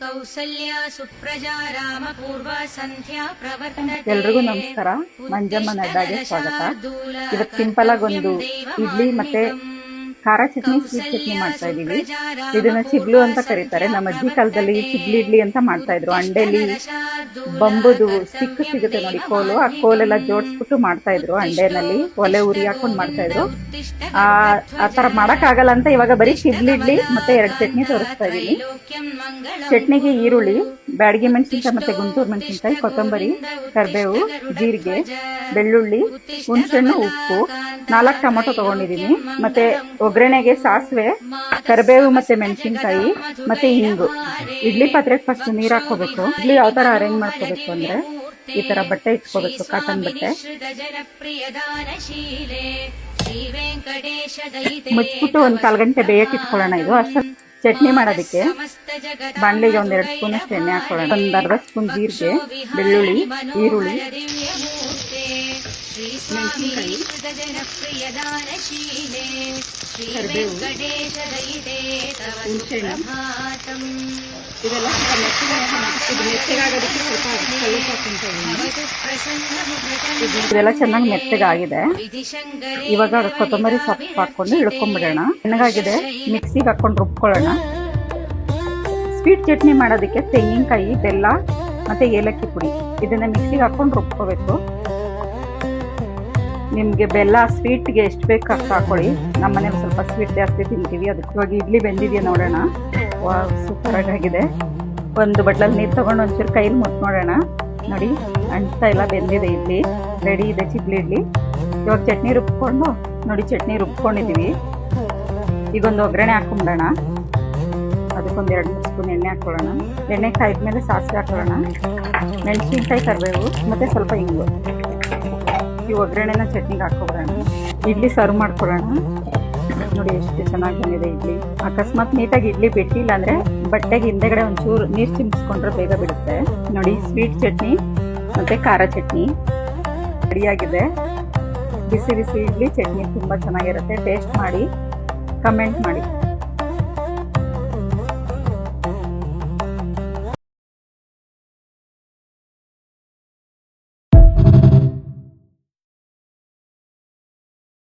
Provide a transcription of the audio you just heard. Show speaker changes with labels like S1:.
S1: ಕೌಸಲ್ಯ ಸುಪ್ರಜಾ ರಾಮ ಪೂರ್ವ ಸಂಧ್ಯಾ ಪ್ರವರ್ತತೆ.
S2: ಎಲ್ರಿಗೂ ನಮಸ್ಕಾರ. ಮಂಜಮ್ಮನ ಅಡ್ಡಾಗೆ ಸ್ವಾಗತ. ಇವತ್ತು ಸಿಂಪಲ್ ಆಗಿ ಒಂದು ಇಡ್ಲಿ ಮತ್ತೆ ಖಾರ ಚಟ್ನಿ, ಸ್ವೀಟ್ ಚಟ್ನಿ ಮಾಡ್ತಾ ಇದೀವಿ. ಇದನ್ನ ಚಿಗ್ಲು ಅಂತ ಕರೀತಾರೆ. ನಮ್ಮ ಅಜ್ಜಿ ಕಾಲದಲ್ಲಿ ಚಿಗ್ಲಿ ಇಡ್ಲಿ ಅಂತ ಮಾಡ್ತಾ ಇದ್ರು. ಅಂಡೆಲಿ ಬಂಬುದು ಸ್ಟಿಕ್ ಸಿಗುತ್ತೆ ನೋಡಿ, ಕೋಲು, ಆ ಕೋಲೆಲ್ಲ ಜೋಡಿಸ್ಬಿಟ್ಟು ಮಾಡ್ತಾ ಇದ್ರು. ಅಂಡೆನಲ್ಲಿ ಒಲೆ ಉರಿ ಹಾಕೊಂಡು ಮಾಡ್ತಾ ಇದ್ರು. ಆ ತರ ಮಾಡಕ್ ಆಗಲ್ಲ ಅಂತ ಇವಾಗ ಬರೀ ಚಿಗ್ಲಿ ಇಡ್ಲಿ ಮತ್ತೆ 2 ಚಟ್ನಿ ತೋರಿಸ್ತಾ ಇದೀನಿ. ಚಟ್ನಿಗೆ ಈರುಳ್ಳಿ, ಬ್ಯಾಡಗಿ ಮೆಣಸಿನ್ಕಾಯಿ ಮತ್ತೆ ಗುಂಟೂರು ಮೆಣಸಿನ್ಕಾಯಿ, ಕೊತ್ತಂಬರಿ, ಕರಿಬೇವು, ಜೀರಿಗೆ, ಬೆಳ್ಳುಳ್ಳಿ, ಹುಣಸೆಹಣ್ಣು, ಉಪ್ಪು, 4 ಟೊಮೊಟೊ ತಗೊಂಡಿದೀನಿ. ಮತ್ತೆ ಒಗ್ಗರಣೆಗೆ ಸಾಸಿವೆ, ಕರಿಬೇವು ಮತ್ತೆ ಮೆಣಸಿನ್ಕಾಯಿ ಮತ್ತೆ ಹಿಂಗು. ಇಡ್ಲಿ ಪಾತ್ರೆಗೆ ಫಸ್ಟ್ ನೀರ್ ಹಾಕೋಬೇಕು. ಇಡ್ಲಿ ಯಾವ ತರ ಅರೇಂಜ್ ಮಾಡ್ಕೋಬೇಕು ಅಂದ್ರೆ ಈ ತರ ಬಟ್ಟೆ ಇಟ್ಕೋಬೇಕು, ಕಾಟನ್ ಬಟ್ಟೆ. ಮುಚ್ಚಿಬಿಟ್ಟು 1/4 ಗಂಟೆ ಬೇಯಕ್ಕೆ ಇಟ್ಕೊಳ್ಳೋಣ. ಇದು ಅಷ್ಟ ಚಟ್ನಿ ಮಾಡೋದಕ್ಕೆ ಬಾಣಲಿಗೆ 1-2 ಸ್ಪೂನ್ ಅಷ್ಟು ಎಣ್ಣೆ ಹಾಕೊಳ್ಳೋಣ. 1/2 ಸ್ಪೂನ್ ಜೀರಿಗೆ, ಬೆಳ್ಳುಳ್ಳಿ, ಈರುಳ್ಳಿ, ಮೆಣಸಿನಕಾಯಿ, ಕರಿಬೇವು, ಹುಣಸೆಹಣ್ಣು, ಇದೆಲ್ಲ ಮೆತ್ತಗಾಗೋದಕ್ಕೆ ಸ್ವಲ್ಪ ಕಲ್ಲುಪ್ಪು ಹಾಕ್ಕೊಂತ. ಇದೆಲ್ಲ ಚೆನ್ನಾಗಿ ಮೆತ್ತಗಾಗಿದೆ. ಇವಾಗ ಕೊತ್ತಂಬರಿ ಸೊಪ್ಪು ಹಾಕೊಂಡು ಇಳ್ಕೊಂಡ್ಬಿಡೋಣ. ಚೆನ್ನಾಗಿದೆ, ಮಿಕ್ಸಿಗೆ ಹಾಕೊಂಡು ರುಬ್ಕೊಳ್ಳೋಣ. ಸ್ವೀಟ್ ಚಟ್ನಿ ಮಾಡೋದಕ್ಕೆ ತೆಂಗಿನಕಾಯಿ, ಬೆಲ್ಲ ಮತ್ತೆ ಏಲಕ್ಕಿ ಪುಡಿ ಇದನ್ನ ಮಿಕ್ಸಿಗೆ ಹಾಕೊಂಡು ರುಬ್ಕೋಬೇಕು. ನಿಮ್ಗೆ ಬೆಲ್ಲ ಸ್ವೀಟ್ಗೆ ಎಷ್ಟು ಬೇಕು ಅಷ್ಟು ಹಾಕೊಳ್ಳಿ. ನಮ್ಮ ಮನೇಲಿ ಸ್ವಲ್ಪ ಸ್ವೀಟ್ ಜಾಸ್ತಿ ತಿಂತೀವಿ. ಅದಕ್ಕೆ ಇವಾಗ ಇಡ್ಲಿ ಬೆಂದಿದೆಯಾ ನೋಡೋಣ. ಸೂಪರ್ ಆಗಿದೆ. ಒಂದು ಬಟ್ಲಲ್ಲಿ ನೀರು ತಗೊಂಡು ಒಂಚೂರು ಕೈಲಿ ಮುಟ್ಟು ನೋಡೋಣ. ನೋಡಿ, ಅಂಟ ಎಲ್ಲ ಬೆಂದಿದೆ. ಇಡ್ಲಿ ರೆಡಿ ಇದೆ, ಚಿಗ್ಲಿ ಇಡ್ಲಿ. ಇವಾಗ ಚಟ್ನಿ ರುಬ್ಕೊಂಡು ನೋಡಿ, ಚಟ್ನಿ ರುಬ್ಕೊಂಡಿದ್ದೀವಿ. ಈಗೊಂದು ಒಗ್ಗರಣೆ ಹಾಕೊಂಬಿಡೋಣ. ಅದಕ್ಕೊಂದು 2-3 ಸ್ಪೂನ್ ಎಣ್ಣೆ ಹಾಕೊಳ್ಳೋಣ. ಎಣ್ಣೆ ಕಾಯ್ದ್ಮೇಲೆ ಸಾಸಿವೆ ಹಾಕೊಳ್ಳೋಣ, ಮೆಣಸಿನ್ಕಾಯಿ, ಕರಿಬೇವು ಮತ್ತೆ ಸ್ವಲ್ಪ ಹಿಂಗು. ಈ ಒಗ್ಗರಣೆನ ಚಟ್ನಿಗೆ ಹಾಕೊಬಿಡೋಣ. ಇಡ್ಲಿ ಸರ್ವ್ ಮಾಡ್ಕೊಳ್ಳೋಣ. ನೋಡಿ ಎಷ್ಟು ಚೆನ್ನಾಗಿ ಬಂದಿದೆ ಇಡ್ಲಿ. ಅಕಸ್ಮಾತ್ ನೀಟಾಗಿ ಇಡ್ಲಿ ಬಿಟ್ಟಿಲ್ಲ ಅಂದ್ರೆ ಬಟ್ಟೆಗೆ ಹಿಂದೆಗಡೆ ಒಂಚೂರು ನೀರು ಚಿಮ್ಸ್ಕೊಂಡ್ರೆ ಬೇಗ ಬಿಡುತ್ತೆ. ನೋಡಿ, ಸ್ವೀಟ್ ಚಟ್ನಿ ಮತ್ತೆ ಖಾರ ಚಟ್ನಿ ರೆಡಿಯಾಗಿದೆ. ಬಿಸಿ ಬಿಸಿ ಇಡ್ಲಿ ಚಟ್ನಿ ತುಂಬಾ ಚೆನ್ನಾಗಿರುತ್ತೆ. ಟೇಸ್ಟ್ ಮಾಡಿ, ಕಮೆಂಟ್ ಮಾಡಿ.